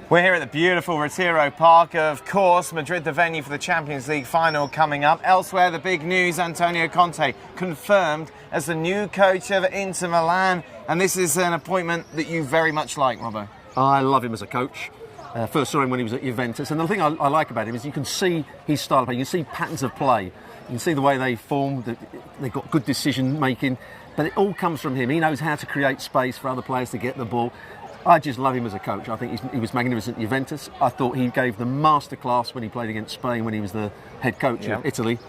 We're here at the beautiful Retiro Park. Of course, Madrid, the venue for the Champions League final coming up. Elsewhere, the big news, Antonio Conte confirmed as the new coach of Inter Milan. And this is an appointment that you very much like, Robbo. I love him as a coach. First saw him when he was at Juventus. And the thing I like about him is you can see his style of play. You can see patterns of play. You can see the way they form. They've got good decision making. But it all comes from him. He knows how to create space for other players to get the ball. I just love him as a coach. I think he was magnificent at Juventus. I thought he gave the masterclass when he played against Spain when he was the head coach of Italy.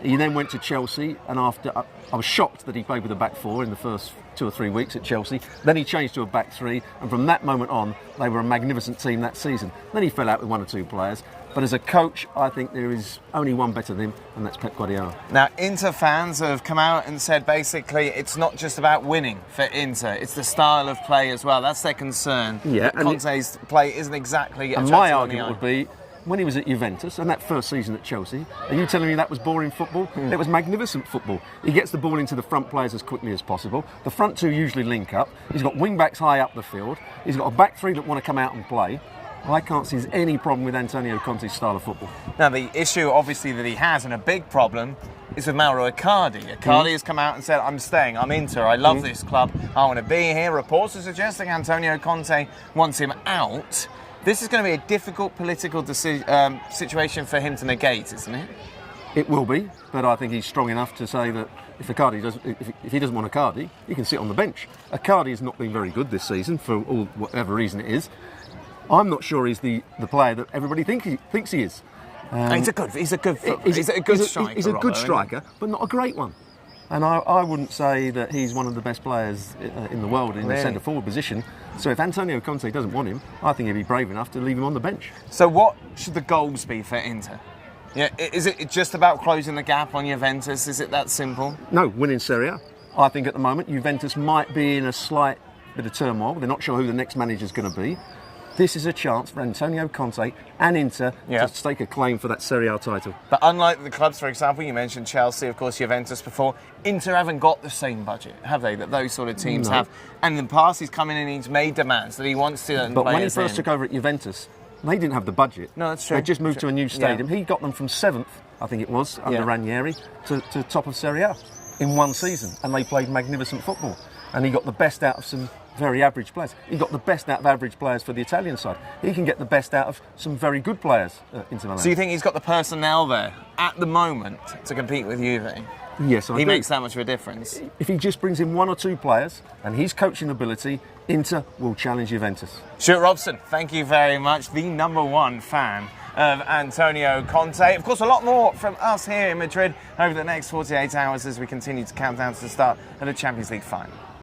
He then went to Chelsea, and after I was shocked that he played with a back four in the first 2 or 3 weeks at Chelsea. Then he changed to a back three, and from that moment on, they were a magnificent team that season. Then he fell out with 1 or 2 players. But as a coach, I think there is only one better than him, and that's Pep Guardiola. Now, Inter fans have come out and said basically it's not just about winning for Inter, it's the style of play as well. That's their concern. Yeah, Conte's play isn't exactly attractive. And my argument would be, when he was at Juventus and that first season at Chelsea, are you telling me that was boring football? It was magnificent football. He gets the ball into the front players as quickly as possible. The front two usually link up. He's got wing backs high up the field. He's got a back three that want to come out and play. I can't see any problem with Antonio Conte's style of football. Now, the issue, obviously, that he has, and a big problem, is with Mauro Icardi. Icardi has come out and said, I'm staying, I'm Inter, I love this club, I want to be here. Reports are suggesting Antonio Conte wants him out. This is going to be a difficult political situation for him to negate, isn't it? It will be, but I think he's strong enough to say that if he doesn't want Icardi, he can sit on the bench. Icardi has not been very good this season, for whatever reason it is. I'm not sure he's the player that everybody thinks he is. He's a good striker. He's a good striker, but not a great one. And I wouldn't say that he's one of the best players in the world in the centre forward position. So if Antonio Conte doesn't want him, I think he'd be brave enough to leave him on the bench. So what should the goals be for Inter? Yeah, is it just about closing the gap on Juventus? Is it that simple? No, winning Serie A. I think at the moment Juventus might be in a slight bit of turmoil. They're not sure who the next manager's going to be. This is a chance for Antonio Conte and Inter to stake a claim for that Serie A title. But unlike the clubs, for example, you mentioned Chelsea, of course, Juventus before, Inter haven't got the same budget, have they, that those sort of teams have? And in the past, he's come in and he's made demands that he wants certain players. But when he first took over at Juventus, they didn't have the budget. No, that's true. They just moved to a new stadium. He got them from 7th, I think it was, under Ranieri, to top of Serie A in 1 season. And they played magnificent football. And he got the best out of some very average players. He got the best out of average players for the Italian side. He can get the best out of some very good players into Milan. So you think he's got the personnel there at the moment to compete with Juve? Yes, I do. He makes that much of a difference. If he just brings in 1 or 2 players and his coaching ability, Inter will challenge Juventus. Stewart Robson, thank you very much. The #1 fan of Antonio Conte. Of course, a lot more from us here in Madrid over the next 48 hours as we continue to count down to the start of the Champions League final.